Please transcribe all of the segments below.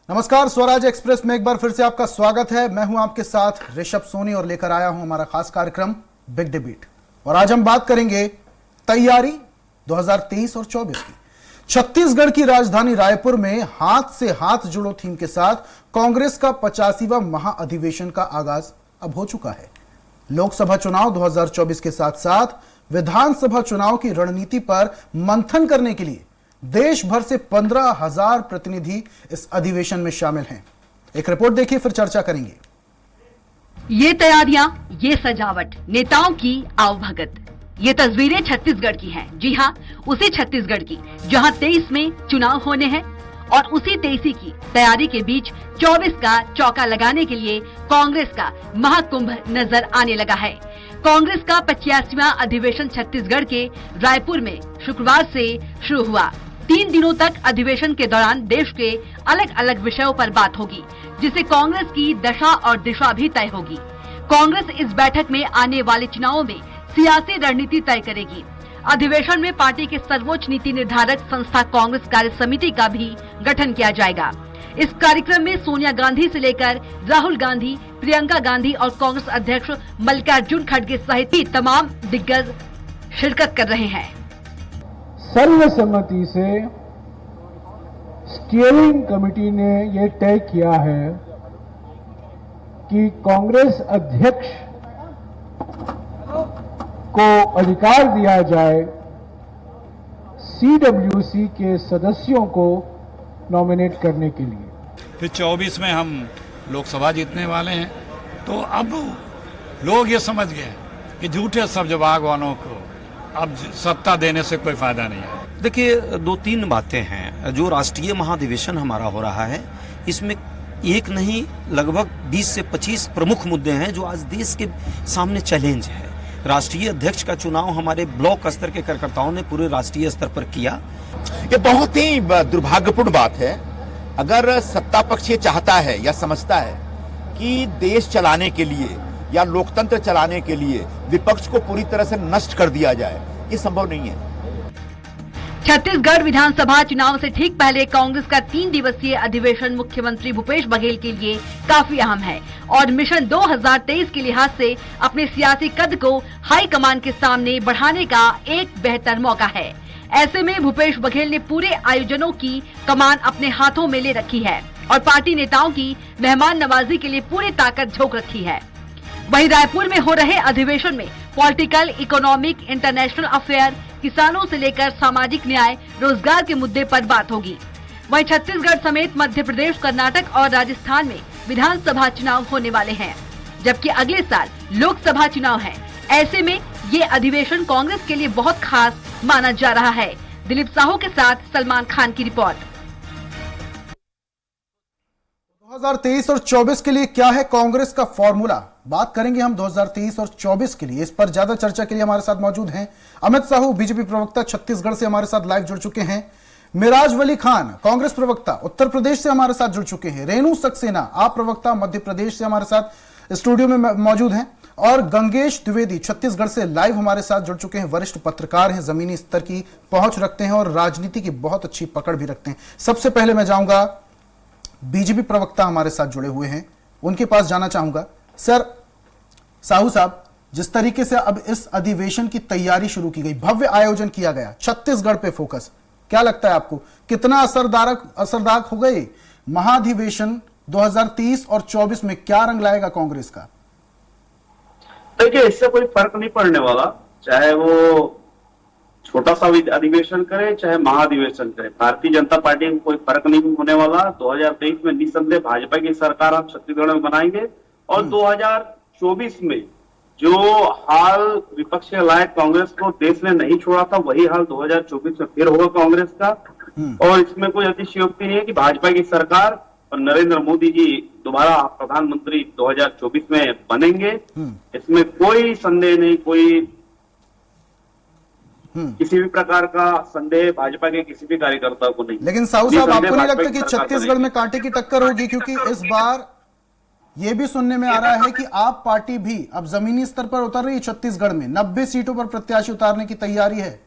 नमस्कार, स्वराज एक्सप्रेस में एक बार फिर से आपका स्वागत है। मैं हूं आपके साथ ऋषभ सोनी और लेकर आया हूं हमारा खास कार्यक्रम बिग डिबेट। और आज हम बात करेंगे तैयारी 2023 और 24 की। छत्तीसगढ़ की राजधानी रायपुर में हाथ से हाथ जुड़ो थीम के साथ कांग्रेस का 85वां महाअधिवेशन का आगाज अब हो चुका है। लोकसभा चुनाव 2024 के साथ साथ विधानसभा चुनाव की रणनीति पर मंथन करने के लिए देश भर से 15,000 प्रतिनिधि इस अधिवेशन में शामिल हैं। एक रिपोर्ट देखिए, फिर चर्चा करेंगे। ये तैयारियां, ये सजावट, नेताओं की आवभगत, ये तस्वीरें छत्तीसगढ़ की हैं। जी हाँ, उसी छत्तीसगढ़ की जहां 23 में चुनाव होने हैं और उसी 23 की तैयारी के बीच 24 का चौका लगाने के लिए कांग्रेस का महाकुंभ नजर आने लगा है। कांग्रेस का 85वां अधिवेशन छत्तीसगढ़ के रायपुर में शुक्रवार से शुरू हुआ। 3 दिनों तक अधिवेशन के दौरान देश के अलग अलग विषयों पर बात होगी, जिससे कांग्रेस की दशा और दिशा भी तय होगी। कांग्रेस इस बैठक में आने वाले चुनावों में सियासी रणनीति तय करेगी। अधिवेशन में पार्टी के सर्वोच्च नीति निर्धारक संस्था कांग्रेस कार्य समिति का भी गठन किया जाएगा। इस कार्यक्रम में सोनिया गांधी से लेकर राहुल गांधी, प्रियंका गांधी और कांग्रेस अध्यक्ष मल्लिकार्जुन खड़गे सहित तमाम दिग्गज शिरकत कर रहे हैं। सर्वसम्मति से स्टीयरिंग कमेटी ने यह तय किया है कि कांग्रेस अध्यक्ष को अधिकार दिया जाए सीडब्ल्यूसी के सदस्यों को नॉमिनेट करने के लिए। फिर 24 में हम लोकसभा जीतने वाले हैं, तो अब लोग ये समझ गए कि झूठे सब जवाब वालों को अब सत्ता देने से कोई फायदा नहीं है। देखिए, 2-3 बातें हैं। जो राष्ट्रीय महाधिवेशन हमारा हो रहा है, इसमें एक नहीं लगभग 20 से 25 प्रमुख मुद्दे हैं जो आज देश के सामने चैलेंज है। राष्ट्रीय अध्यक्ष का चुनाव हमारे ब्लॉक स्तर के कार्यकर्ताओं ने पूरे राष्ट्रीय स्तर पर किया। ये बहुत ही दुर्भाग्यपूर्ण बात है। अगर सत्ता पक्ष ये चाहता है या समझता है कि देश चलाने के लिए या लोकतंत्र चलाने के लिए विपक्ष को पूरी तरह से नष्ट कर दिया जाए, ये संभव नहीं है। छत्तीसगढ़ विधानसभा चुनाव से ठीक पहले कांग्रेस का 3 दिवसीय अधिवेशन मुख्यमंत्री भूपेश बघेल के लिए काफी अहम है और मिशन 2023 के लिहाज से अपने सियासी कद को हाईकमान के सामने बढ़ाने का एक बेहतर मौका है। ऐसे में भूपेश बघेल ने पूरे आयोजनों की कमान अपने हाथों में ले रखी है और पार्टी नेताओं की मेहमान नवाजी के लिए पूरी ताकत झोंक रखी है। वहीं रायपुर में हो रहे अधिवेशन में पॉलिटिकल, इकोनॉमिक, इंटरनेशनल अफेयर, किसानों से लेकर सामाजिक न्याय, रोजगार के मुद्दे पर बात होगी। वहीं छत्तीसगढ़ समेत मध्य प्रदेश, कर्नाटक और राजस्थान में विधानसभा चुनाव होने वाले हैं, जबकि अगले साल लोकसभा चुनाव है। ऐसे में ये अधिवेशन कांग्रेस के लिए बहुत खास माना जा रहा है। दिलीप साहू के साथ सलमान खान की रिपोर्ट। 2023 और 24 के लिए क्या है कांग्रेस का फॉर्मूला? बात करेंगे हम 2023 और 24 के लिए। इस पर ज्यादा चर्चा के लिए हमारे साथ मौजूद हैं अमित साहू, बीजेपी प्रवक्ता छत्तीसगढ़ से हमारे साथ लाइव जुड़ चुके हैं। मिराज वली खान, कांग्रेस प्रवक्ता उत्तर प्रदेश से हमारे साथ जुड़ चुके हैं। रेणु सक्सेना, आप प्रवक्ता मध्य प्रदेश से हमारे साथ स्टूडियो में मौजूद हैं। और गंगेश द्विवेदी छत्तीसगढ़ से लाइव हमारे साथ जुड़ चुके हैं। वरिष्ठ पत्रकार हैं, जमीनी स्तर की पहुंच रखते हैं और राजनीति की बहुत अच्छी पकड़ भी रखते हैं। सबसे पहले मैं जाऊंगा बीजेपी प्रवक्ता हमारे साथ जुड़े हुए हैं, उनके पास जाना चाहूंगा। सर साहू साहब, जिस तरीके से अब इस अधिवेशन की तैयारी शुरू की गई, भव्य आयोजन किया गया, छत्तीसगढ़ पे फोकस, क्या लगता है आपको कितना असरदार हो गए महाधिवेशन 2023 और 24 में? क्या रंग लाएगा कांग्रेस का? देखिए, इससे कोई फर्क नहीं पड़ने वाला, चाहे वो छोटा सा अधिवेशन करे चाहे महाधिवेशन करे। भारतीय जनता पार्टी को कोई फर्क नहीं होने वाला। 2023 में निसंदेह भाजपा की सरकार आप छत्तीसगढ़ में बनाएंगे और 2024 में जो हाल विपक्ष के लायक कांग्रेस को देश ने नहीं छोड़ा था, वही हाल 2024 में फिर होगा कांग्रेस का। और इसमें कोई अतिशयोक्ति नहीं है कि भाजपा की सरकार और नरेंद्र मोदी जी दोबारा प्रधानमंत्री 2024 में बनेंगे। इसमें कोई संदेह नहीं, कोई किसी भी प्रकार का संदेह भाजपा के किसी भी कार्यकर्ता को नहीं। लेकिन साहू साहब, आपको नहीं लगता कि छत्तीसगढ़ में कांटे की टक्कर होगी? क्योंकि इस बार यह भी सुनने में आ रहा है कि आप पार्टी भी अब जमीनी स्तर पर उतर रही है। छत्तीसगढ़ में 90 सीटों पर प्रत्याशी उतारने की तैयारी है।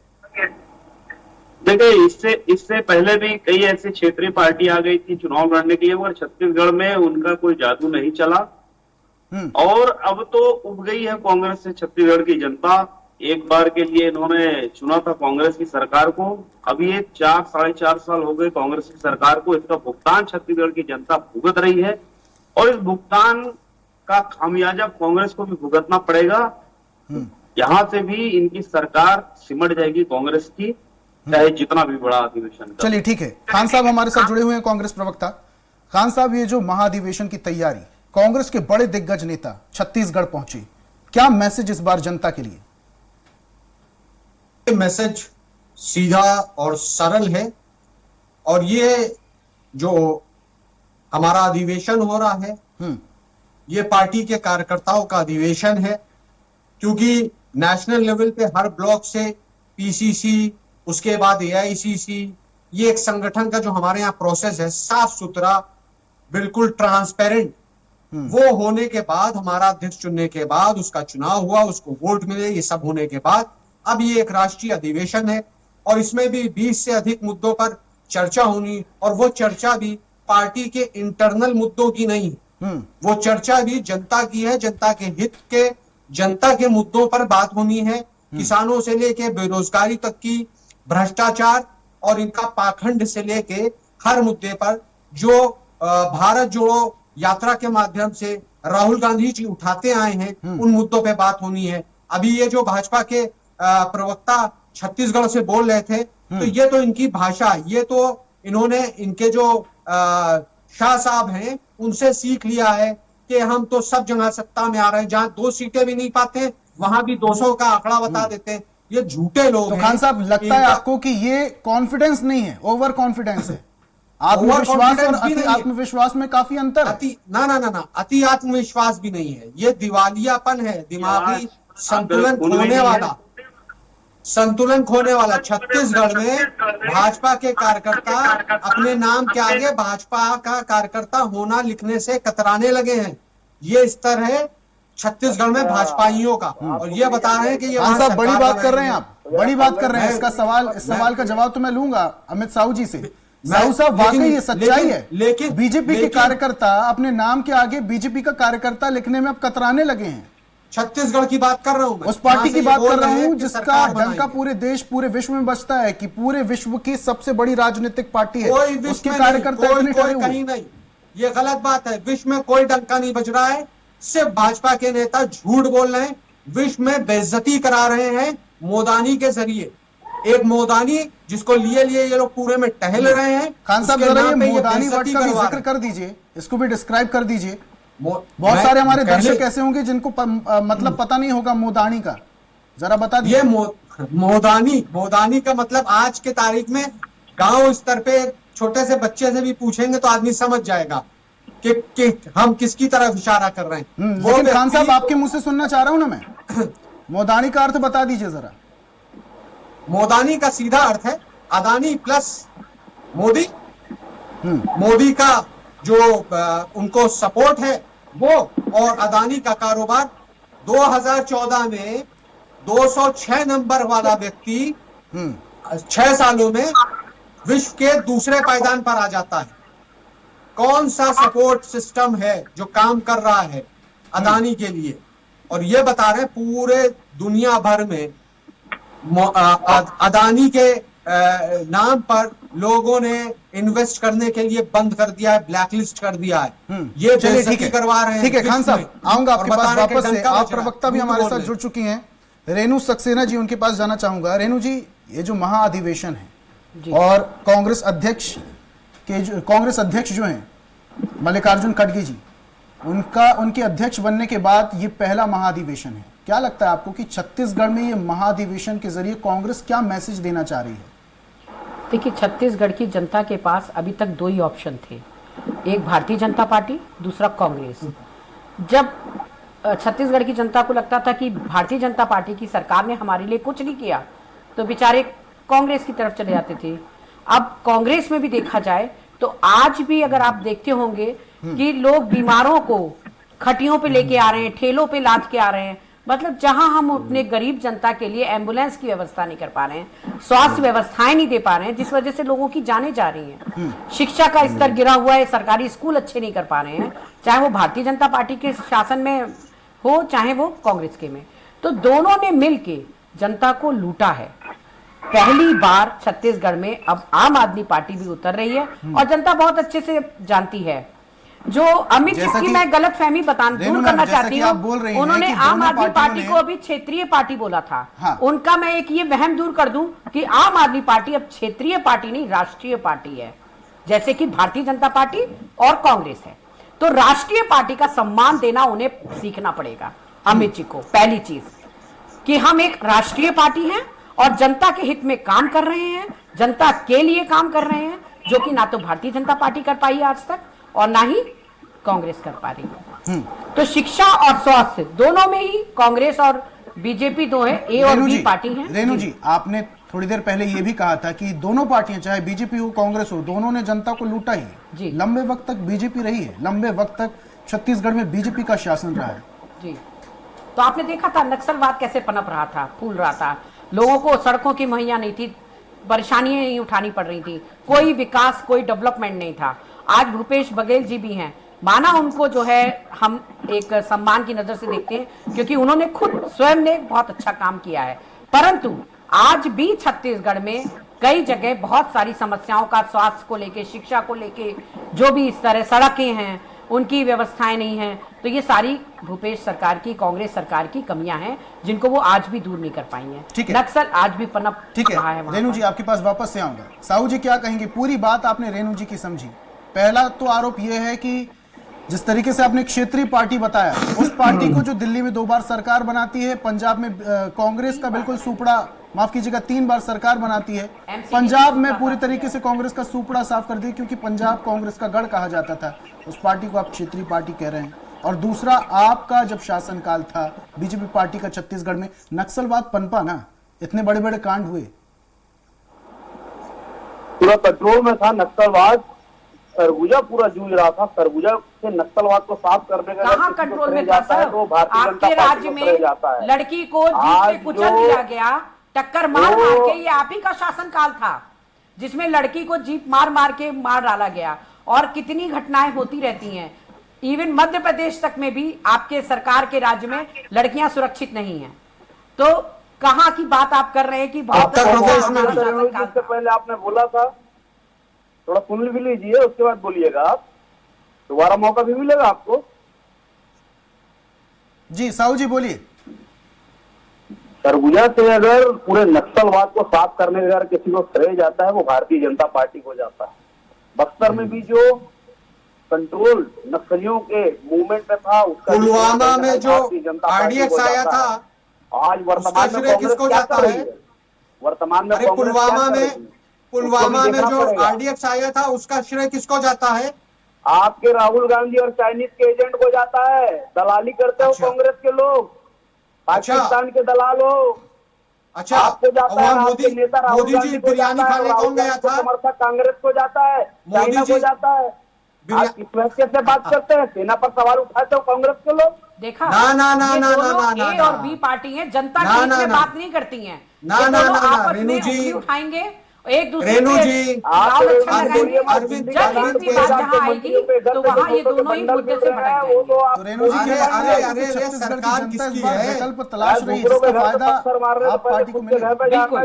देखिए, इससे पहले भी कई ऐसी क्षेत्रीय पार्टी आ गई थी चुनाव लड़ने के लिए, मगर छत्तीसगढ़ में उनका कोई जादू नहीं चला। और अब तो उब गई है कांग्रेस से छत्तीसगढ़ की जनता। एक बार के लिए इन्होंने चुना था कांग्रेस की सरकार को, अब ये 4-4.5 साल हो गए कांग्रेस की सरकार को। इसका भुगतान छत्तीसगढ़ की जनता भुगत रही है और इस भुगतान का खामियाजा कांग्रेस को भी भुगतना पड़ेगा। यहां से भी इनकी सरकार सिमट जाएगी कांग्रेस की, चाहे जितना भी बड़ा अधिवेशन। चलिए ठीक है, खान साहब हमारे साथ जुड़े हुए हैं, कांग्रेस प्रवक्ता। खान साहब, ये जो महाधिवेशन की तैयारी, कांग्रेस के बड़े दिग्गज नेता छत्तीसगढ़ पहुंचे, क्या मैसेज इस बार जनता के लिए? मैसेज सीधा और सरल है, और ये जो हमारा अधिवेशन हो रहा है ये पार्टी के कार्यकर्ताओं का अधिवेशन है, क्योंकि नेशनल लेवल पे हर ब्लॉक से पीसीसी, उसके बाद एआईसीसी, ये एक संगठन का जो हमारे यहाँ प्रोसेस है, साफ सुथरा, बिल्कुल ट्रांसपेरेंट, वो होने के बाद, हमारा अध्यक्ष चुनने के बाद, उसका चुनाव हुआ, उसको वोट मिले, ये सब होने के बाद अब ये एक राष्ट्रीय अधिवेशन है और इसमें भी 20 से अधिक मुद्दों पर चर्चा होनी, और वो चर्चा भी पार्टी के इंटरनल मुद्दों की नहीं है, वो चर्चा भी जनता की है, जनता के हित के, जनता के मुद्दों पर बात होनी है। किसानों से लेके बेरोजगारी तक की, भ्रष्टाचार और इनका पाखंड से लेके हर मुद्दे पर जो भारत जोड़ो यात्रा के माध्यम से राहुल गांधी जी उठाते आए हैं, उन मुद्दों पे बात होनी है। अभी ये जो भाजपा के प्रवक्ता छत्तीसगढ़ से बोल रहे थे, तो ये तो इनकी भाषा, ये तो इन्होंने इनके जो शाह साहब हैं उनसे सीख लिया है कि हम तो सब जगह सत्ता में आ रहे हैं, जहां 2 सीटें भी नहीं पाते वहां भी 200 का आंकड़ा बता देते हैं। ये झूठे लोग हैं। तो खान साहब, लगता है आपको कि ये कॉन्फिडेंस नहीं है, ओवर कॉन्फिडेंस है? आत्मविश्वास और अति आत्मविश्वास में काफी अंतर है। अति आत्मविश्वास भी नहीं है, ये दिवालियापन है, दिमागी संतुलन खोने वाला। छत्तीसगढ़ में भाजपा के कार्यकर्ता अपने नाम के आगे भाजपा का कार्यकर्ता होना लिखने से कतराने लगे हैं। ये स्तर है छत्तीसगढ़ में भाजपाइयों का, और ये बता रहे हैं कि ये साहब बड़ी बात कर रहे हैं, आप बड़ी बात कर रहे हैं। इसका सवाल का जवाब तो मैं लूंगा अमित साहू जी से। साहू साहब, वाकई ये सच्चाई है, लेकिन बीजेपी के कार्यकर्ता अपने नाम के आगे बीजेपी का कार्यकर्ता लिखने में अब कतराने लगे हैं। छत्तीसगढ़ की बात कर रहा हूं, उस पार्टी की बात कर रहा हूं जिसका डंका पूरे देश, पूरे विश्व में बजता है कि पूरे विश्व की सबसे बड़ी राजनीतिक पार्टी है, उसके कार्यकर्ता कहीं नहीं। ये गलत बात है, विश्व में कोई डंका नहीं बज रहा है, सिर्फ भाजपा के नेता झूठ बोल रहे हैं, विश्व में बेइज्जती करा रहे हैं मोदानी के जरिए। एक मोदानी जिसको लिए ये लोग पूरे में टहल रहे हैं। खान साहब, जरा ये मोदानी वर्ड का भी जिक्र कर दीजिए, इसको भी डिस्क्राइब कर दीजिए। बहुत सारे हमारे दर्शक ऐसे होंगे जिनको मतलब पता नहीं होगा मोदानी का, जरा बता दीजिए। मोदानी का मतलब आज के तारीख में गांव स्तर पे छोटे से बच्चे से भी पूछेंगे तो आदमी समझ जाएगा कि हम किसकी तरफ इशारा कर रहे हैं। लेकिन खान साहब, आपके मुंह से सुनना चाह रहा हूं ना मैं, मोदानी का अर्थ बता दीजिए जरा। मोदानी का सीधा अर्थ है अदानी प्लस मोदी। मोदी का जो उनको सपोर्ट है वो, और अदानी का कारोबार। 2014 में 206 नंबर वाला व्यक्ति 6 सालों में विश्व के दूसरे पायदान पर आ जाता है। कौन सा सपोर्ट सिस्टम है जो काम कर रहा है अदानी के लिए? और ये बता रहे पूरे दुनिया भर में अदानी के नाम पर लोगों ने इन्वेस्ट करने के लिए बंद कर दिया है, ब्लैकलिस्ट कर दिया है। ये बेइज्जती करवा रहे हैं। ठीक है खान साहब, आऊंगा आपके पास वापस से। आप प्रवक्ता भी हमारे साथ जुड़ चुकी हैं, रेणु सक्सेना जी, उनके पास जाना चाहूंगा। रेणु जी, ये जो महाअधिवेशन है और कांग्रेस अध्यक्ष जो हैं मल्लिकार्जुन खड़गे जी, उनके अध्यक्ष बनने के बाद ये पहला महाअधिवेशन है। क्या लगता है आपको कि छत्तीसगढ़ में ये महाअधिवेशन के जरिए कांग्रेस क्या मैसेज देना चाह रही है? देखिए, छत्तीसगढ़ की जनता के पास अभी तक 2 ही ऑप्शन थे, एक भारतीय जनता पार्टी, दूसरा कांग्रेस। जब छत्तीसगढ़ की जनता को लगता था कि भारतीय जनता पार्टी की सरकार ने हमारे लिए कुछ नहीं किया, तो बेचारे कांग्रेस की तरफ चले जाते थे। अब कांग्रेस में भी देखा जाए तो आज भी अगर आप देखते होंगे कि लोग बीमारों को खटियों पे लेके आ रहे हैं, ठेलों पे लाद के आ रहे हैं, मतलब जहां हम अपने गरीब जनता के लिए एम्बुलेंस की व्यवस्था नहीं कर पा रहे हैं, स्वास्थ्य व्यवस्थाएं नहीं दे पा रहे हैं, जिस वजह से लोगों की जानें जा रही हैं, शिक्षा का स्तर गिरा हुआ है, सरकारी स्कूल अच्छे नहीं कर पा रहे हैं, चाहे वो भारतीय जनता पार्टी के शासन में हो चाहे वो कांग्रेस के में, तो दोनों ने मिलके जनता को लूटा है। पहली बार छत्तीसगढ़ में अब आम आदमी पार्टी भी उतर रही है और जनता बहुत अच्छे से जानती है। जो अमित जी की मैं गलत फहमी दूर करना चाहती हूँ, उन्होंने आम आदमी पार्टी को अभी क्षेत्रीय पार्टी बोला था। हाँ। उनका मैं एक ये वहम दूर कर दूं कि आम आदमी पार्टी अब क्षेत्रीय पार्टी नहीं राष्ट्रीय पार्टी है, जैसे कि भारतीय जनता पार्टी और कांग्रेस है। तो राष्ट्रीय पार्टी का सम्मान देना उन्हें सीखना पड़ेगा अमित जी को। पहली चीज कि हम एक राष्ट्रीय पार्टी हैं और जनता के हित में काम कर रहे हैं, जनता के लिए काम कर रहे हैं, जो कि ना तो भारतीय जनता पार्टी कर पाई आज तक और ना ही कांग्रेस कर पा रही है। तो शिक्षा और स्वास्थ्य दोनों में ही कांग्रेस और बीजेपी दो है, ए और बी पार्टी है। रेणु जी, आपने थोड़ी देर पहले ये भी कहा था कि दोनों पार्टियां चाहे बीजेपी हो कांग्रेस हो, दोनों ने जनता को लूटा ही। लंबे वक्त तक बीजेपी रही है, लंबे वक्त तक छत्तीसगढ़ में बीजेपी का शासन रहा है। जी, तो आपने देखा था नक्सलवाद कैसे पनप रहा था, फूल रहा था, लोगों को सड़कों की मुहैया नहीं थी, परेशानियां नहीं उठानी पड़ रही थी, कोई विकास कोई डेवलपमेंट नहीं था। आज भूपेश बघेल जी भी हैं, माना उनको जो है हम एक सम्मान की नजर से देखते हैं क्योंकि उन्होंने खुद स्वयं ने बहुत अच्छा काम किया है, परंतु आज भी छत्तीसगढ़ में कई जगह बहुत सारी समस्याओं का, स्वास्थ्य को लेके, शिक्षा को लेके, जो भी इस तरह सड़कें हैं उनकी व्यवस्थाएं नहीं हैं, तो ये सारी भूपेश सरकार की, कांग्रेस सरकार की कमियां हैं जिनको वो आज भी दूर नहीं कर पाई हैं। नक्सल आज भी पनप रहा है। रेणु जी, आपके पास वापस से आऊंगा। साहू जी क्या कहेंगे? पूरी बात आपने रेणु जी की समझी। पहला तो आरोप यह है कि जिस तरीके से आपने क्षेत्रीय पार्टी बताया, उस पार्टी को जो दिल्ली में 2 बार सरकार बनाती है, पंजाब में कांग्रेस का बिल्कुल सुपड़ा, माफ कीजिएगा 3 बार सरकार बनाती है, पंजाब में पूरी तरीके से कांग्रेस का सुपड़ा साफ कर दिया क्योंकि पंजाब कांग्रेस का गढ़ कहा जाता था। उस पार्टी को आप क्षेत्रीय पार्टी कह रहे हैं। और दूसरा, आपका जब शासनकाल था बीजेपी पार्टी का छत्तीसगढ़ में, नक्सलवाद पनपा ना, इतने बड़े बड़े कांड हुए, पूरा कंट्रोल में था नक्सलवाद। सरगुजा पूरा जूझ रहा था, सरगुजा से नक्सलवाद को साफ करने का कहाँ कंट्रोल में था सर? आपके राज्य में लड़की को जीप से कुचल दिया गया, टक्कर मार के, ये आप ही का शासनकाल था जिसमें लड़की को जीप मार के मार डाला गया। और कितनी घटनाएं होती रहती हैं, इवन मध्य प्रदेश तक में भी आपके सरकार के राज्य में लड़कियां सुरक्षित नहीं हैं। तो कहाँ की बात आप कर रहे हैं कि बहुत पहले आपने बोला था, थोड़ा सुन भी लीजिए, उसके बाद बोलिएगा आप, दोबारा मौका भी मिलेगा आपको। जी साहू जी बोलिए। सरगुजा से अगर पूरे नक्सलवाद को साफ करने का अगर किसी को श्रेय जाता है वो भारतीय जनता पार्टी को जाता है। बक्सर में भी जो कंट्रोल नक्सलियों के मूवमेंट में था, उसका पुलवामा में जो आरडीएक्स आया था, आज वर्तमान में किसको जाता है? वर्तमान में पुलवामा में जो आरडीएक्स आया था उसका श्रेय किसको जाता है? आपके राहुल गांधी और चाइनीज के एजेंट को जाता है। दलाली करते हो कांग्रेस के लोग, पाकिस्तान के दलाल हो। अच्छा, आपको जाता है, मोदी जी बिरयानी खाने कौन गया था? समर्थक कांग्रेस को जाता है, चाइना को जाता है। आप किस वजह से बात करते हैं? सेना पर सवाल उठाते हो कांग्रेस के लोग। देखा, ना ए और बी पार्टी है, जनता के हित में बात नहीं करती है। रेणु जी उठाएंगे एक दूसरे रेणु जी, अरविंद जहाँ आएगी तो वहाँ ये दोनों ही मुद्दे से भटक जाएंगे। तो रेणु जी, अरे सरकार किसकी है? विकल्प तलाश रही है, जिसका फायदा आप पार्टी को मिलेगा। बिल्कुल,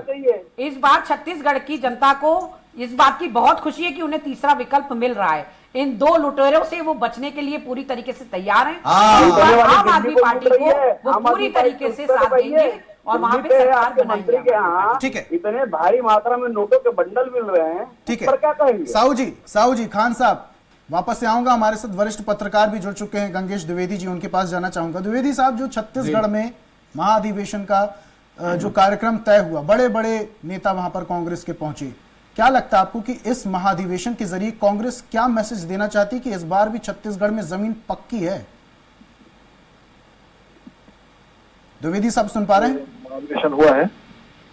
इस बार छत्तीसगढ़ की जनता को इस बात की बहुत खुशी है कि उन्हें तीसरा विकल्प मिल रहा है। इन 2 लुटेरों से वो बचने के लिए पूरी तरीके से तैयार हैं। आम आदमी पार्टी को वो पूरी तरीके से साथ देंगे और वहाँ पे सरकार मंत्री के यहाँ ठीक है, इतने भारी मात्रा में नोटों के बंडल मिल रहे हैं, ठीक है, पर क्या कहेंगे? साहू जी, खान साहब वापस से आऊंगा। हमारे साथ वरिष्ठ पत्रकार भी जुड़ चुके हैं, गंगेश द्विवेदी जी, उनके पास जाना चाहूंगा। द्विवेदी साहब, जो छत्तीसगढ़ में महाधिवेशन का जो कार्यक्रम तय हुआ, बड़े बड़े नेता वहां पर कांग्रेस के पहुंचे, क्या लगता है आपको कि इस महाधिवेशन के जरिए कांग्रेस क्या मैसेज देना चाहती है कि इस बार भी छत्तीसगढ़ में जमीन पक्की है? द्विवेदी साहब सुन पा रहे हैं? महाधिवेशन हुआ है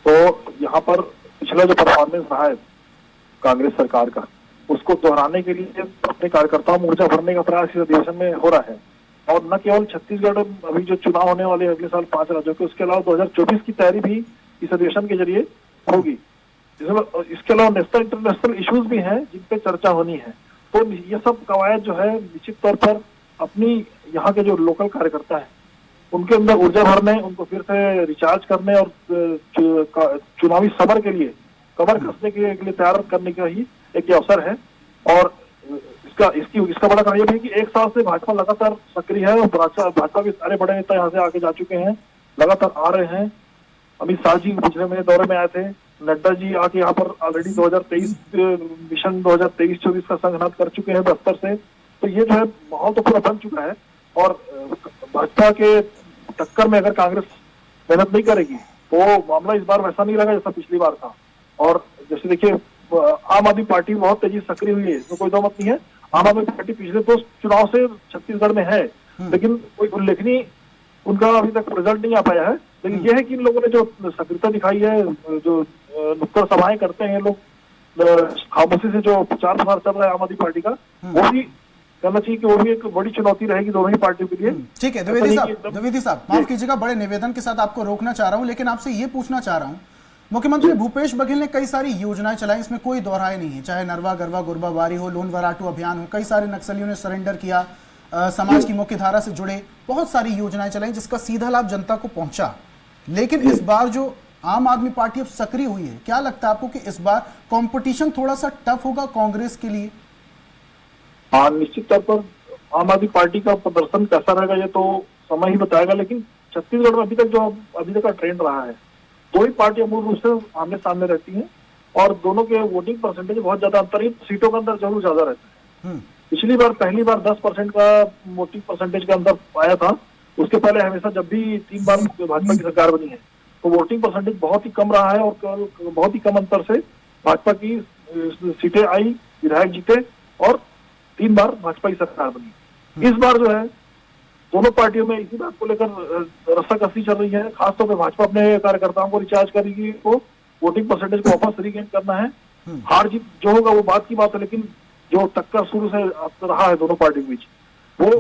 तो यहाँ पर पिछला जो परफॉर्मेंस रहा है कांग्रेस सरकार का, उसको दोहराने के लिए अपने कार्यकर्ताओं में ऊर्जा भरने का प्रयास इस अधिवेशन में हो रहा है। और न केवल छत्तीसगढ़ अभी जो चुनाव होने वाले हैं अगले साल 5 राज्यों के, उसके अलावा 2024 की तैयारी भी इस अधिवेशन के जरिए होगी, जिसमें इसके अलावा नेशनल इंटरनेशनल इश्यूज भी हैं जिन पे चर्चा होनी है। तो ये सब कवायद जो है निश्चित तौर पर अपनी यहाँ के जो लोकल कार्यकर्ता है उनके अंदर ऊर्जा भरने, उनको फिर से रिचार्ज करने और चुनावी समर के लिए कमर कसने के लिए तैयार करने का ही एक अवसर है। और इसका बड़ा कारण यह भी है कि 1 साल से भाजपा लगातार सक्रिय है और भाजपा के सारे बड़े नेता यहाँ से आके जा चुके हैं, लगातार आ रहे हैं। अमित शाह जी पिछले महीने दौरे में आए थे, नड्डा जी आके यहाँ पर ऑलरेडी 2023 मिशन 2023-24 का संघनाद कर चुके हैं बस्तर से। तो ये जो है माहौल तो पूरा बन चुका है और भाजपा के टक्कर में अगर कांग्रेस मेहनत नहीं करेगी तो मामला इस बार वैसा नहीं लगा जैसा पिछली बार था। और जैसे देखिए आम आदमी पार्टी बहुत तेजी से सक्रिय हुई है, इसमें कोई दो मत नहीं है। आम आदमी पार्टी पिछले 2 चुनाव से छत्तीसगढ़ में है, लेकिन कोई उल्लेखनीय उनका अभी तक रिजल्ट नहीं आ पाया है। लेकिन यह है कि इन लोगों ने जो सक्रियता दिखाई है, जो नुक्कड़ सभाएं करते हैं लोग, खामोशी से जो प्रचार प्रसार चल रहा है आम आदमी पार्टी का, वो भी कहना चाहिए कि वो भी एक बड़ी चुनौती रहेगी दोनों ही पार्टियों के लिए। ठीक है द्विवेदी साहब माफ कीजिएगा, बड़े निवेदन के साथ आपको रोकना चाह रहा हूं, लेकिन आपसे ये पूछना चाह रहा हूं, मुख्यमंत्री भूपेश बघेल ने कई सारी योजनाएं चलाई, इसमें कोई दोहराए नहीं है, चाहे नरवा गरवा गुरबा बारी हो, लोन वराटू अभियान हो, कई सारे नक्सलियों ने सरेंडर किया, समाज की मुख्य धारा से जुड़े बहुत सारी योजनाएं चलाई जिसका सीधा लाभ जनता को पहुंचा। लेकिन इस बार जो आम आदमी पार्टी अब सक्रिय हुई है, क्या लगता है आपको कि इस बार कंपटीशन थोड़ा सा टफ होगा कांग्रेस के लिए? हाँ, निश्चित तौर पर आम आदमी पार्टी का प्रदर्शन कैसा रहेगा ये तो समय ही बताएगा। लेकिन छत्तीसगढ़ में अभी तक का ट्रेंड रहा है, 2 ही पार्टियां मूल रूप से आमने सामने रहती हैं और दोनों के वोटिंग परसेंटेज बहुत ज्यादा अंतर है, सीटों का अंदर जरूर ज्यादा रहता है। पहली बार 10% का वोटिंग परसेंटेज का अंदर आया था, उसके पहले हमेशा जब भी 3 बार भाजपा की सरकार बनी है तो वोटिंग परसेंटेज बहुत ही कम रहा है और बहुत ही कम अंतर से भाजपा की सीटें आई, विधायक जीते और 3 बार भाजपा की सरकार बनी। इस बार जो है दोनों पार्टियों में इसी बात को लेकर रस्साकसी चल रही है। खासतौर पर भाजपा अपने कार्यकर्ताओं को रिचार्ज करेगी, तो वोटिंग परसेंटेज को वापस रिगेन करना है। हार जीत जो होगा वो बात की बात है, लेकिन जो टक्कर शुरू से रहा है दोनों पार्टी के बीच वो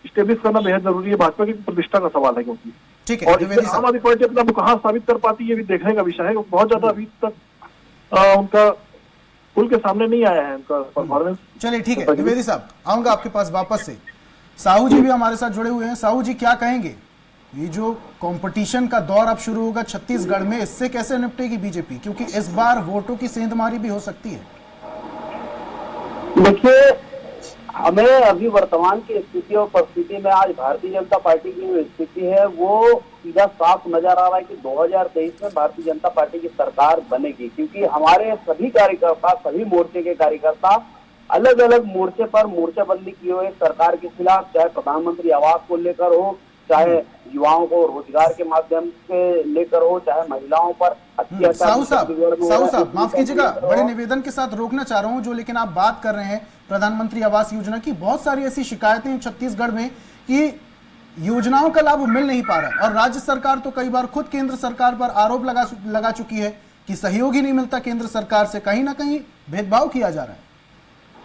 स्टेब्लिश करना बेहद जरूरी है। भाजपा की प्रतिष्ठा का सवाल है क्योंकि ठीक है, और आम आदमी पार्टी अपना कहाँ साबित कर पाती है ये भी देखने का विषय है। बहुत ज्यादा अभी तक उनका खुल के सामने नहीं आया है उनका परफॉर्मेंस। चलिए ठीक है द्विवेदी साहब, आऊंगा आपके पास वापस से। साहू जी भी हमारे साथ जुड़े हुए हैं। साहू जी क्या कहेंगे, ये जो कंपटीशन का दौर अब शुरू होगा छत्तीसगढ़ में, इससे कैसे निपटेगी बीजेपी, क्योंकि इस बार वोटों की सेंधमारी भी हो सकती है? देखिए, हमें अभी वर्तमान की स्थिति और परिस्थिति में आज भारतीय जनता पार्टी की जो स्थिति है वो सीधा साफ नजर आ रहा है कि 2023 में भारतीय जनता पार्टी की सरकार बनेगी, क्योंकि हमारे सभी कार्यकर्ता, सभी मोर्चे के कार्यकर्ता अलग अलग मोर्चे पर मोर्चाबंदी किए हुए सरकार के खिलाफ, चाहे प्रधानमंत्री आवास को लेकर हो, चाहे युवाओं को रोजगार के माध्यम से लेकर हो, चाहे महिलाओं पर अत्याचार। साहू साहब माफ कीजिएगा, बड़े निवेदन के साथ रोकना चाह रहा हूं, जो लेकिन आप बात कर रहे हैं प्रधानमंत्री आवास योजना की, बहुत सारी ऐसी शिकायतें हैं छत्तीसगढ़ में कि योजनाओं का लाभ मिल नहीं पा रहा, और राज्य सरकार तो कई बार खुद केंद्र सरकार पर आरोप लगा चुकी है कि सहयोग ही नहीं मिलता केंद्र सरकार से, कहीं ना कहीं भेदभाव किया जा रहा है।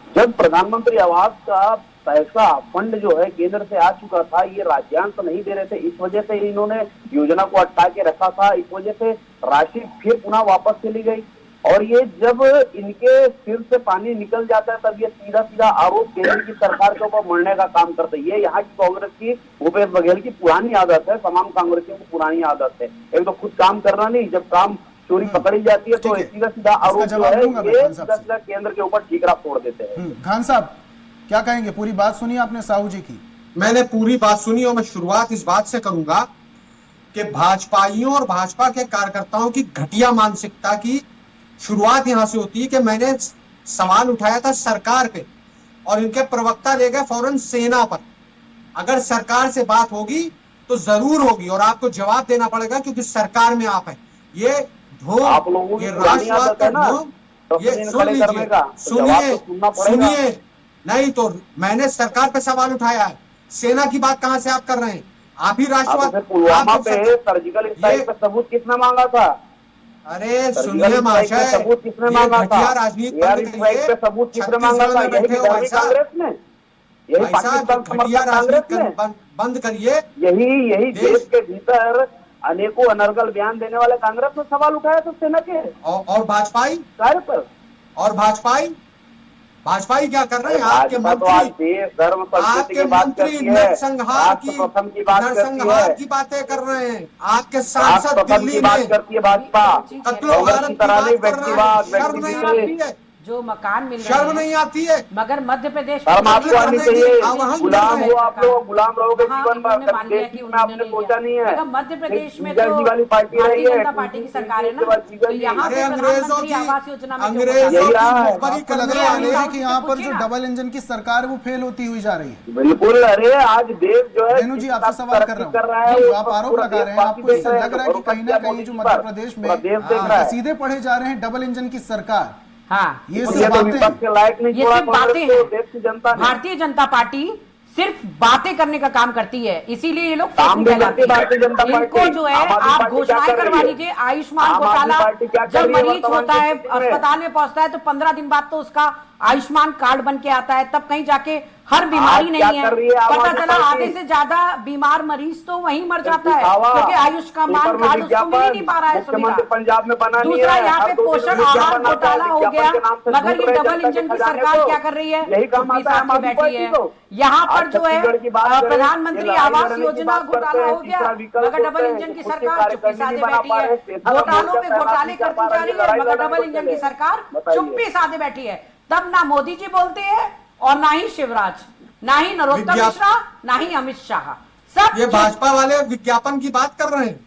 जब प्रधानमंत्री आवास का पैसा फंड जो है केंद्र से आ चुका था, ये राज्यांश नहीं दे रहे थे, इस वजह से इन्होंने योजना को अटका के रखा था, इस वजह से राशि फिर पुनः वापस चली गई। और ये जब इनके सिर से पानी निकल जाता है तब ये सीधा सीधा आरोप केंद्र की सरकार के ऊपर मरने का काम करते हैं। ये यहाँ की कांग्रेस की, भूपेश बघेल की पुरानी आदत है, तमाम कांग्रेसियों की पुरानी आदत है। एक तो खुद काम करना नहीं, जब काम चोरी पकड़ी जाती है तो सीधा सीधा आरोप जो है ये सीधा सीधा केंद्र के ऊपर ठीकरा फोड़ देते हैं। खान साहब क्या कहेंगे, पूरी बात सुनी आपने साहू जी की? मैंने पूरी बात सुनी और मैं शुरुआत इस बात से करूंगा कि भाजपाइयों और भाजपा के कार्यकर्ताओं की घटिया मानसिकता की शुरुआत यहां से होती है कि मैंने सवाल उठाया था सरकार पे और इनके प्रवक्ता ले गए फौरन सेना पर। अगर सरकार से बात होगी तो जरूर होगी और आपको जवाब देना पड़ेगा, क्योंकि सरकार में आप है। ये ढोंग, ये राष्ट्रवाद का ढोंग, ये सुनिए नहीं तो मैंने सरकार पे सवाल उठाया है, सेना की बात कहां से आप कर रहे हैं? आप ही राष्ट्रवाद। पुलवामा पे सर्जिकल स्ट्राइक पे सबूत किसने मांगा था? अरे सुनिए महाशय, सबूत किसने मांगा था? राजनीति सबूत किसने मांगा था? यही धार्मिक कांग्रेस ने, यही भाई साहब, पाकिस्तान घटिया समर्थक कांग्रेस राजनीति में बंद करिए। यही देश के भीतर अनेकों अनर्गल बयान देने वाले कांग्रेस ने सवाल उठाया था सेना के और भाजपाई कार्य पर। और भाजपाई क्या कर रहे हैं? आपके मंत्री धर्म संस्कृति की बात करती है, नरसंहार की बातें कर रहे हैं। आपके सांसद दिल्ली में बात करती है भाजपा, कत्लो गारत की बात कर रहे हैं। शर्म नहीं आती है? जो मकान मिल रहे शर्म हैं, नहीं आती है? मगर मध्य प्रदेश शर्म आपको आनी चाहिए। आवाहन गुलाम कर हो आप लोग, गुलाम रहोगे हाँ, जीवन भर, उन्होंने मान लिया कि में आपने सोचा नहीं है। मगर मध्य प्रदेश में जीजा तो जी वाली पार्टी रही भारतीय है, जनता पार्टी की सरकार है ना, तो यहाँ अरे पे अंग्रेजों प्रधानमंत्री आवास की योजना में जो अंग्रेजों यही की रहा है। मुखबरी आपको लग करने रहा वाली है कि यहाँ पर पूछिए जो ना। डबल इंजन की सरकार है वो फेल होती हुई जा रही है। बिल्कुल। अरे आज देश जो है रेणु जी, आपसे सवाल कर रहा हूँ, वो आप आरोप पूरा लगा देश रहे हैं, आपको बाकी इससे देख लग रहा है कि कहीं ना कहीं जो मध्य प्रदेश में देश देख रहा है। सीधे पढ़े जा रहे हैं डबल इंजन की सरकार, हाँ, ये ये सब तो बातें विपक्ष के लायक नहीं ये छोड़ा सिर्फ बातें कांग्रेस को, हैं। देश की जनता ने। भारतीय जनता पार्टी सिर्फ बातें करने का काम करती है, इसीलिए ये लोग काम भी करती है भारतीय जनता पार्टी। इनको जो है आम आदमी आप पार्टी घोषणाएं क्या कर करवा रही है? लीजिए। आयुष्मान आम आदमी घोटाला, पार्टी क्या कर जब रही है मरीज वर्तमान होता है स्थिति में? अस्पताल में पहुंचता है तो 15 दिन बाद तो उसका आयुष्मान कार्ड बन के आता है, तब कहीं जाके हर बीमारी आज नहीं क्या है, कर रही है आम पता आदमी चला पार्टी? आधे से ज्यादा बीमार मरीज तो वहीं मर जाता है दिखावा, क्योंकि आयुष्मान पेपर में कार्ड उसको मिल ही नहीं पा रहा है मुख्यमंत्री सुविधा। पंजाब में बना नहीं दूसरा है, यहाँ हर पे 2 दिन पोषण विज्ञापन आहार आता है, घोटाला हो विज्ञापन गया, के नाम से मगर लूट ये रहे डबल जनता इंजन के की खजाने सरकार को। क्या कर रही है? यही काम चुप्पी आता है साध आम के आदमी बैठी है। पार्टी को। यहाँ पर आज जो है छत्तीसगढ़ की बात करें, प्रधानमंत्री ये लड़ाई आवास लड़ने की योजना बात करते घोटाला हैं, हो गया, तीसरा विकल्प मगर डबल होता है, इंजन की उसकी सरकार चुप्पी कार्यकारिणी साधे नहीं बना बैठी पा है, रहे, सेना घोटालों मोर्चा पे पे घोटाले बात करती जा रही है, लड़ाई मगर लड़ने डबल को इंजन चले। की सरकार बताइए। चुप्पी साधे बैठी है। तब ना मोदी जी बोलते हैं और ना ही शिवराज, ना ही नरोत्तम मिश्रा, ना ही अमित शाह, सब ये भाजपा वाले विज्ञापन की बात कर रहे हैं।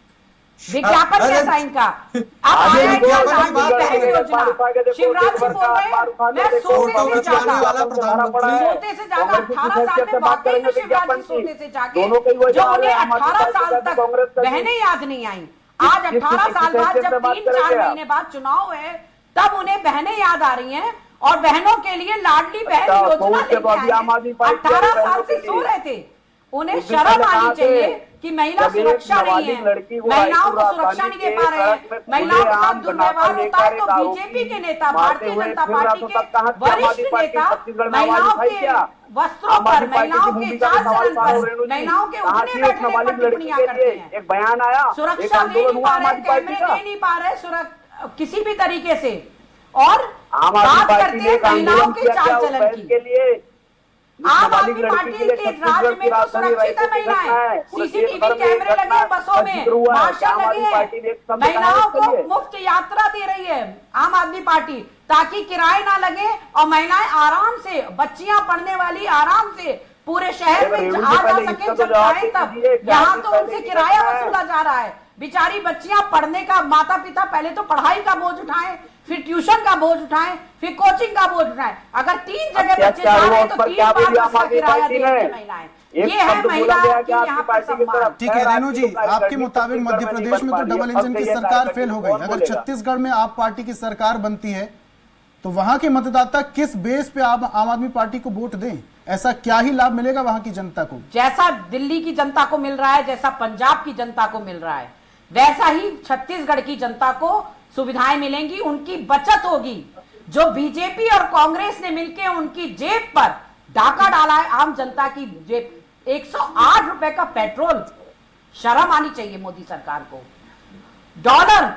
विज्ञापन अरे, कैसा इनका? अब आगे आया क्या विज्ञापन की बात लाडली बहन करें। योजना, शिवराज जी बोल रहे हैं मैं सोते से जागा, वाला प्रधानमंत्री सोते से जागा 18 साल में वाकई में शिवराज जी सोते से जागे, जो उन्हें 18 साल तक बहनें याद नहीं आई। आज 18 साल बाद जब 3-4 महीने बाद चुनाव है तब उन्हें बहनें याद आ रही हैं और बहनों के लिए लाडली बहन योजना लेके आए। 18 साल से सो रहे थे, उन्हें शर्म आनी चाहिए कि महिला सुरक्षा नहीं है, महिलाओं को सुरक्षा नहीं दे पा रहे हैं, महिलाओं के साथ दुर्व्यवहार होता है। तो बीजेपी के नेता, भारतीय जनता पार्टी के वरिष्ठ नेता महिलाओं के वस्त्रों पर, महिलाओं के चाल चलन पर, महिलाओं के उठने बैठने पर टिप्पणियां करते हैं। एक बयान आया, सुरक्षा दे नहीं पा रहे, कैमरे दे नहीं पा रहे किसी भी तरीके से, और बात करते हैं महिलाओं के चाल चलन की। आम आदमी पार्टी के राज्य में तो सुरक्षित है महिलाएं, सीसीटीवी कैमरे लगे हैं बसों में, मार्शल लगे हैं, महिलाओं को मुफ्त यात्रा दे रही है आम आदमी पार्टी ताकि किराए ना लगे और महिलाएं आराम से, बच्चियां पढ़ने वाली आराम से पूरे शहर में आ जा सके जब चाहे तब। यहाँ तो उनसे किराया वसूला जा रहा है। बेचारी बच्चियां पढ़ने का, माता पिता पहले तो पढ़ाई का बोझ उठाएं, फिर ट्यूशन का बोझ उठाएं, फिर कोचिंग का बोझ उठाएं। अगर 3 जगह बच्चे जा रहे हैं तो 3 बार उसका किराया दे रही है महिलाएं। ये है महिलाओं की यहाँ पर सम्मान। ठीक है रेणु जी, आपके मुताबिक मध्य प्रदेश में तो डबल इंजन की सरकार फेल हो गई, अगर छत्तीसगढ़ में आप पार्टी की सरकार बनती है तो वहां के मतदाता किस बेस पे आम आदमी पार्टी को वोट दें? ऐसा क्या ही लाभ मिलेगा वहां की जनता को? जैसा दिल्ली की जनता को मिल रहा है, जैसा पंजाब की जनता को मिल रहा है, वैसा ही छत्तीसगढ़ की जनता को सुविधाएं मिलेंगी, उनकी बचत होगी। जो बीजेपी और कांग्रेस ने मिलकर उनकी जेब पर डाका डाला है, आम जनता की जेब, 108 रुपए का पेट्रोल, शर्म आनी चाहिए मोदी सरकार को। डॉलर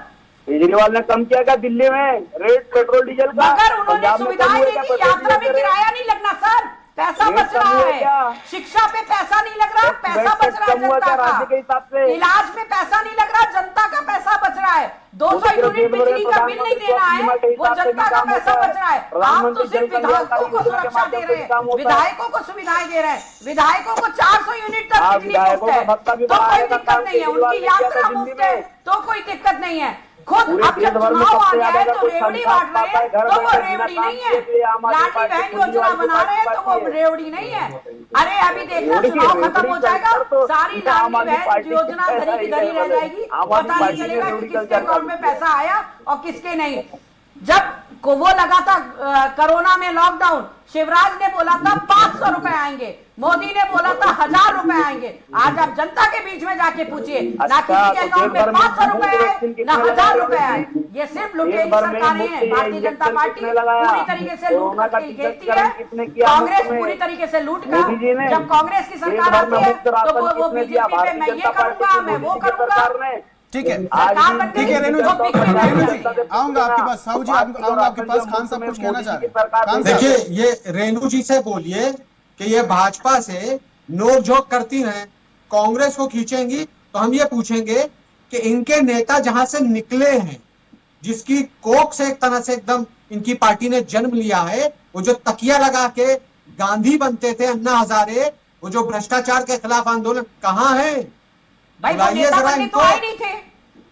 केजरीवाल ने कम किया क्या दिल्ली में रेट पेट्रोल डीजल का? मगर उन्होंने पंजाब में सुविधाएं कम दे हुआ दी, क्या? यात्रा में किराया नहीं लगना सर, पैसा रेट बच कम रहा हुआ है, क्या? शिक्षा पे पैसा नहीं लग रहा, पैसा बच रहा है कम हुआ जनता क्या राज्य के हिसाब का, से? इलाज में पैसा नहीं लग रहा, जनता का पैसा बच रहा है, 200 यूनिट बिजली का बिल नहीं देना है, वो जनता का पैसा बच रहा है। आप तो सिर्फ विधायकों को सुरक्षा दे रहे हैं, विधायकों को सुविधाएं दे रहे हैं, विधायकों को 400 यूनिट तक बिजली मुफ्त है तो कोई दिक्कत नहीं है, उनकी यात्रा मुफ्त है तो कोई दिक्कत नहीं है। खुद अब जब चुनाव आ गया है तो रेवड़ी बांट रहे हैं तो वो रेवड़ी नहीं है, लाडली बहन योजना बना रहे हैं तो वो रेवड़ी नहीं है। अरे अभी देखना चुनाव खत्म हो जाएगा, सारी लाडली बहन योजना धरी की धरी रह जाएगी, पता नहीं चलेगा कि किसके अकाउंट में पैसा आया और किसके नहीं। जब को वो लगा था कोरोना में लॉकडाउन शिवराज ने बोला था 500 रुपए आएंगे, मोदी ने बोला था 1000 रुपए आएंगे। आज आप जनता के बीच में जाके पूछिए, ना किसी के अकाउंट में 500 रुपए आए ना 1000 रुपए आए। ये सिर्फ लुटेरी सरकारें हैं। भारतीय जनता पार्टी पूरी तरीके से लूट कर खेलती है, कांग्रेस पूरी तरीके से लूट कर। जब कांग्रेस की सरकार आती है तो वो बीजेपी पे मैं ये करूंगा, मैं वो करूंगा। ठीक है, ठीक है रेणु जी आऊंगा आपके पास। साहू जी आऊंगा आपके पास। खान साहब कुछ कहना चाह रहे हैं? देखिए, ये रेणु जी से बोलिए कि ये भाजपा से नोक-झोंक करती हैं, कांग्रेस को खींचेंगी, तो हम ये पूछेंगे कि इनके नेता जहां से निकले हैं, जिसकी कोख से एक तरह से एकदम इनकी पार्टी ने जन्म लिया है, वो जो तकिया लगा के गांधी बनते थे अन्ना हजारे, वो जो भ्रष्टाचार के खिलाफ आंदोलन, कहाँ है भाई? वो नेता बनने तो आए नहीं थे,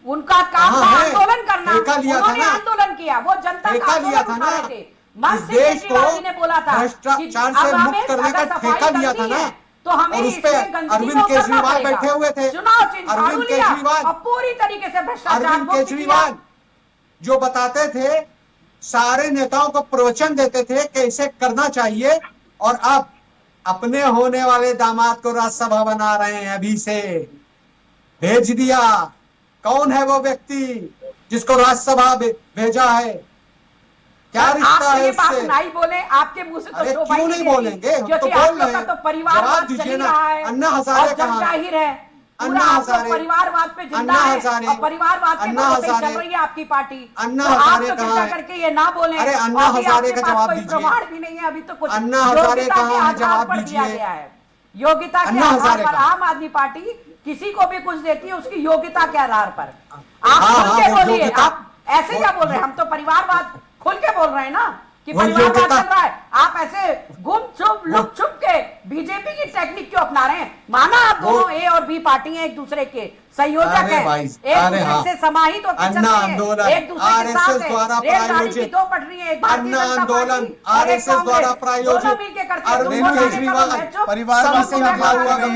उनका काम था आंदोलन करना। उन्होंने आंदोलन किया, वो जनता का आंदोलन उठा रहे थे। इस देश को भ्रष्टाचार से मुक्त करने का ठेका लिया था ना, तो हमें और उस पे अरविंद केजरीवाल बैठे हुए थे। अरविंद केजरीवाल पूरी तरीके से भ्रष्टाचार, अरविंद केजरीवाल जो बताते थे, सारे नेताओं को प्रवचन देते थे कैसे करना चाहिए, और अब अपने होने वाले दामाद को राज्यसभा बना रहे हैं। अभी से भेज दिया। कौन है वो व्यक्ति जिसको राज्यसभा भेजा है? क्या रिश्ता है उससे? नहीं बोले आपके मुंह से, तो क्यों नहीं बोलेंगे? हम तो बोल रहे हैं, तो परिवारवाद चल ही रहा है। अन्ना हजारे कहाँ जाहिर है, अन्ना हजारे परिवारवाद पे जिंदा है और परिवारवाद के नाम से चल रही है आपकी पार्टी। अन्ना हजारे कहाँ है? करके ये ना बोले। अरे अन्ना हजारे का जवाब दीजिए। प्रमाण भी नहीं है अभी तो कुछ। अन्ना हजारे कहाँ है? जवाब दीजिए। योग्यता के आधार पर आम आदमी पार्टी किसी को भी कुछ देती है उसकी योग्यता के आधार पर। आप खुल के बोलिए, आप ऐसे क्या बोल रहे हैं? हम तो परिवारवाद खुल के बोल रहे हैं ना कि परिवारवाद चल रहा है। आप ऐसे गुम चुप लुक छुप के बीजेपी की टेक्निक क्यों अपना रहे हैं? माना आप दोनों ए और बी पार्टी हैं, एक दूसरे के संयोजक हैं, एक दूसरे से समाहित होकर चल रही है, एक दूसरे के साथ है। रेलगाड़ी की दो पटरी है, एक भारतीय जनता पार्टी, आरएसएस द्वारा प्रायोजित अरविंद केजरीवाल परिवारवाद से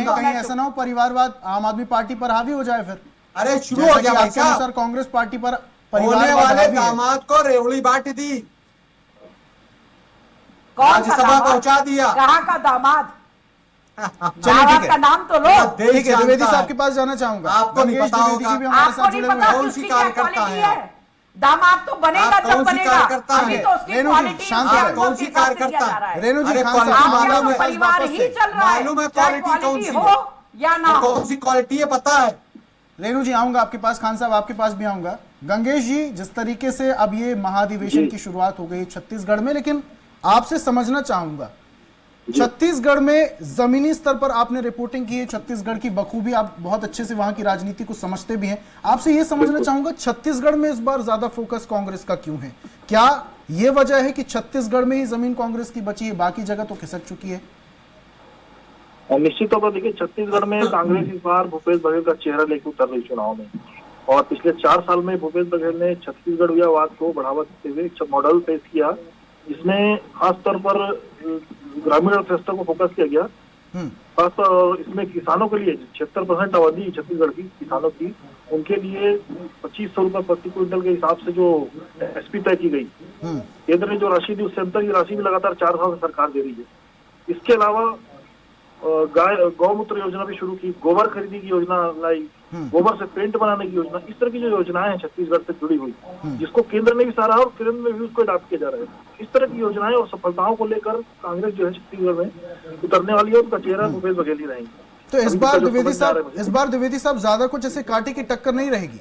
कहीं ऐसा ना हो परिवारवाद आम आदमी पार्टी पर हावी हो जाए फिर? अरे शुरू हो गया सर, कांग्रेस पार्टी पर होने वाले दामाद को रेवड़ी बांट दी, राज्यसभा पहुंचा दिया। कहाँ का दामाद? चलिए ठीक है, का नाम तो लो। ठीक है, द्विवेदी साहब के पास जाना चाहूंगा। आपको नहीं पता होगा, आपको नहीं पता कौन सी कार्यकर्ता है? दामाद तो बनेगा जब बनेगा, अभी तो उसकी क्वालिटी कौन सी कार्यकर्ता? रेणु जी परिवार ही चल रहा है, मालूम है क्वालिटी कौन सी हो या ना हो, कौन सी क्वालिटी है पता है? रेणु जी आऊंगा आपके पास, खान साहब आपके पास भी आऊंगा। गंगेश जी, जिस तरीके से अब ये महाधिवेशन की शुरुआत हो गई छत्तीसगढ़ में, लेकिन आपसे समझना चाहूंगा छत्तीसगढ़ में जमीनी स्तर पर आपने रिपोर्टिंग की है, छत्तीसगढ़ की बखूबी, आप बहुत अच्छे से वहां की राजनीति को समझते भी हैं। आपसे यह समझना चाहूंगा छत्तीसगढ़ में इस बार ज्यादा फोकस कांग्रेस का क्यों है? क्या यह वजह है कि छत्तीसगढ़ में ही जमीन कांग्रेस की बची है, बाकी जगह तो खिसक चुकी है? निश्चित तौर पर देखिए, छत्तीसगढ़ में कांग्रेस इस बार भूपेश बघेल का चेहरा लेकर उतर रही चुनाव में, और पिछले 4 साल में भूपेश बघेल ने छत्तीसगढ़ियावाद को बढ़ावा देते हुए एक मॉडल पेश किया, जिसमें खासतौर पर ग्रामीण अर्थव्यवस्था को फोकस किया गया। खासतौर इसमें किसानों के लिए 76% आबादी छत्तीसगढ़ की किसानों की, उनके लिए 2500 रुपए प्रति क्विंटल के हिसाब से जो एसपी तय की गई, केंद्र ने जो राशि दी उससे अंतर की राशि भी लगातार 4 साल से सरकार दे रही है। इसके अलावा गौमूत्र योजना भी शुरू की, गोबर खरीदी की योजना लाई, गोबर से पेंट बनाने की योजना, इस तरह की जो योजनाएं हैं छत्तीसगढ़ से जुड़ी हुई, जिसको केंद्र ने भी सराहा और केंद्र में भी उसको अडॉप्ट किया जा रहा है। इस तरह की योजनाएं और सफलताओं को लेकर कांग्रेस जो है छत्तीसगढ़ में उतरने वाली है, उनका चेहरा भूपेश बघेल ही रहेंगे। तो इस बार द्विवेदी साहब ज्यादा कुछ ऐसे कांटे की टक्कर नहीं रहेगी,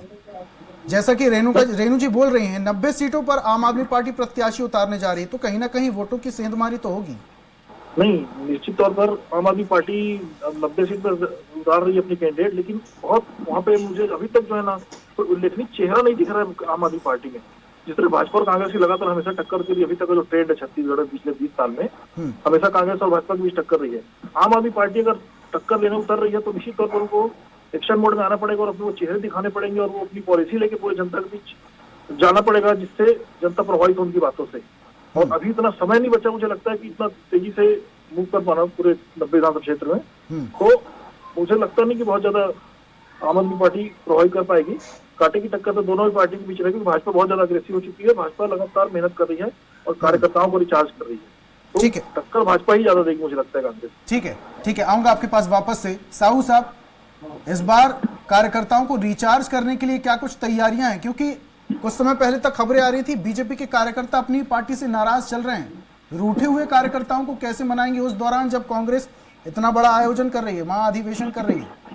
जैसा कि रेणु जी बोल रही हैं 90 सीटों पर आम आदमी पार्टी प्रत्याशी उतारने जा रही है, तो कहीं ना कहीं वोटों की सेंधमारी तो होगी? नहीं, निश्चित तौर पर आम आदमी पार्टी 90 सीट पर उतार रही है अपनी कैंडिडेट, लेकिन बहुत वहाँ पे मुझे अभी तक जो है ना कोई उल्लेखनीय चेहरा नहीं दिख रहा है आम आदमी पार्टी में। जिस तरह भाजपा और कांग्रेस की लगातार हमेशा टक्कर के लिए अभी तक जो ट्रेंड है छत्तीसगढ़ में पिछले 20 साल में, हमेशा कांग्रेस और भाजपा के बीच टक्कर रही है। आम आदमी पार्टी अगर टक्कर लेने उतर रही है तो निश्चित तौर पर उनको एक्शन मोड में आना पड़ेगा और अपने वो चेहरे दिखाने पड़ेंगे और वो अपनी पॉलिसी लेके पूरे जनता के बीच जाना पड़ेगा, जिससे जनता प्रभावित हो उनकी बातों से। और अभी इतना समय नहीं बचा मुझे लगता है कि इतना तेजी से मूव कर पाना पूरे 90 विधानसभा क्षेत्र में, तो मुझे लगता नहीं कि बहुत ज्यादा आम आदमी पार्टी प्रभावित कर पाएगी। कांटे की टक्कर तो दोनों ही पार्टी के बीच रहेगी। भाजपा बहुत ज्यादा अग्रेसिव हो चुकी है, भाजपा लगातार मेहनत कर रही है और कार्यकर्ताओं को रिचार्ज कर रही है, तो ठीक है। टक्कर भाजपा ही ज्यादा देगी मुझे लगता है कांग्रेस। ठीक है, आऊंगा आपके पास वापस से। साहू साहब, इस बार कार्यकर्ताओं को रिचार्ज करने के लिए क्या कुछ तैयारियां हैं? क्योंकि कुछ समय पहले तक खबरें आ रही थी बीजेपी के कार्यकर्ता अपनी पार्टी से नाराज चल रहे हैं। रूठे हुए कार्यकर्ताओं को कैसे मनाएंगे उस दौरान जब कांग्रेस इतना बड़ा आयोजन कर रही है, महाअधिवेशन कर रही है?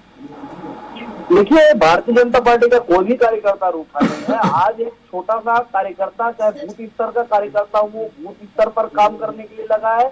देखिए, भारतीय जनता पार्टी का कोई भी कार्यकर्ता रूठा नहीं है। आज एक छोटा सा कार्यकर्ता, चाहे बूथ स्तर का कार्यकर्ता हो, बूथ स्तर पर काम करने के लिए लगा है।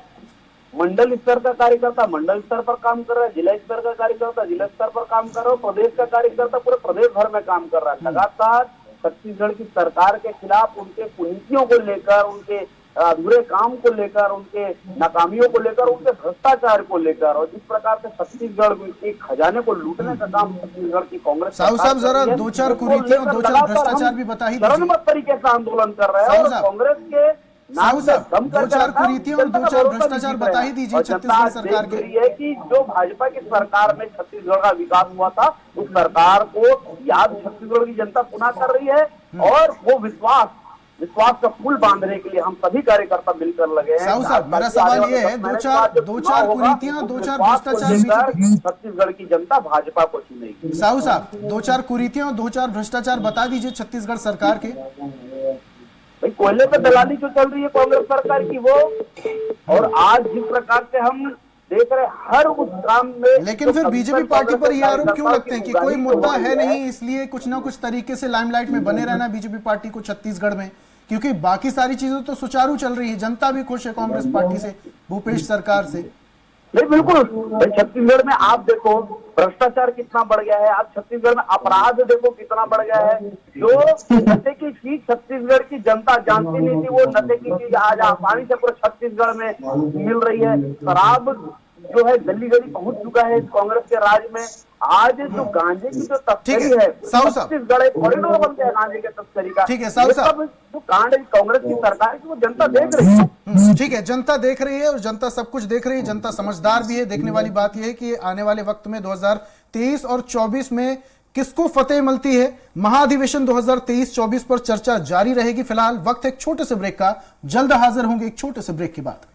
मंडल स्तर का कार्यकर्ता मंडल स्तर पर काम कर रहा है, जिला स्तर का कार्यकर्ता जिला स्तर पर काम कर रहा है, प्रदेश का कार्यकर्ता पूरे प्रदेश भर में काम कर रहा है। लगातार छत्तीसगढ़ की सरकार के खिलाफ, उनके कुनीतियों को लेकर, उनके अधूरे काम को लेकर, उनके नाकामियों को लेकर, उनके भ्रष्टाचार को लेकर, और जिस प्रकार से छत्तीसगढ़ के खजाने को लूटने का काम छत्तीसगढ़ की कांग्रेस साहब जरा दो चार कुरीतियों, दो चार भ्रष्टाचार भी बता ही दीजिए। चरणबद्ध तरीके से आंदोलन कर रहे हैं और कांग्रेस के साहू साहब, दो चार कुरीतियों और दो चार भ्रष्टाचार बता ही दीजिए छत्तीसगढ़ सरकार के। है कि जो भाजपा की सरकार में छत्तीसगढ़ का विकास हुआ था, उस सरकार को याद छत्तीसगढ़ की जनता पुनः कर रही है, और वो विश्वास का पुल बांधने के लिए हम सभी कार्यकर्ता मिलकर लगे हैं। साहू साहब, मेरा सवाल ये है, दो चार कुरीतियां, दो चार भ्रष्टाचार छत्तीसगढ़ की जनता भाजपा को चुनेगी। साहू साहब, दो चार कुरीतियां, दो चार भ्रष्टाचार बता दीजिए छत्तीसगढ़ सरकार के। भाई, कोयले पे दलाली जो चल रही है कांग्रेस सरकार की, वो, और आज जिस प्रकार से हम देख रहे हर उस काम में, लेकिन फिर बीजेपी पार्टी पर ये आरोप क्यों लगते हैं कि कोई मुद्दा है नहीं, इसलिए कुछ ना कुछ तरीके से लाइमलाइट में बने रहना बीजेपी पार्टी को छत्तीसगढ़ में? क्योंकि बाकी सारी चीजें तो सुचारू चल रही है, जनता भी खुश है कांग्रेस पार्टी से, भूपेश सरकार से। नहीं, बिल्कुल। छत्तीसगढ़ में आप देखो भ्रष्टाचार कितना बढ़ गया है, आप छत्तीसगढ़ में अपराध देखो कितना बढ़ गया है। जो नशे की चीज छत्तीसगढ़ की जनता जानती नहीं थी, वो नशे की चीज आज आसानी से पूरे छत्तीसगढ़ में मिल रही है। शराब जो है गली गली पहुंच चुका है इस कांग्रेस के राज में। आज जो गांजे की जो तस्करी है, छत्तीसगढ़ एक कॉरिडोर बन गया गांजे के तस्करी का। ठीक है साहू साहब, जो कांड कांग्रेस की सरकार की, वो जनता देख रही है। ठीक है, जनता देख रही है और जनता सब कुछ देख रही है, जनता समझदार भी है। देखने वाली बात यह है कि आने वाले वक्त में 2023 और 24 में किसको फतेह मिलती है। महाधिवेशन 2023-24 पर चर्चा जारी रहेगी। फिलहाल वक्त एक छोटे से ब्रेक का, जल्द हाजिर होंगे एक छोटे से ब्रेक के बाद।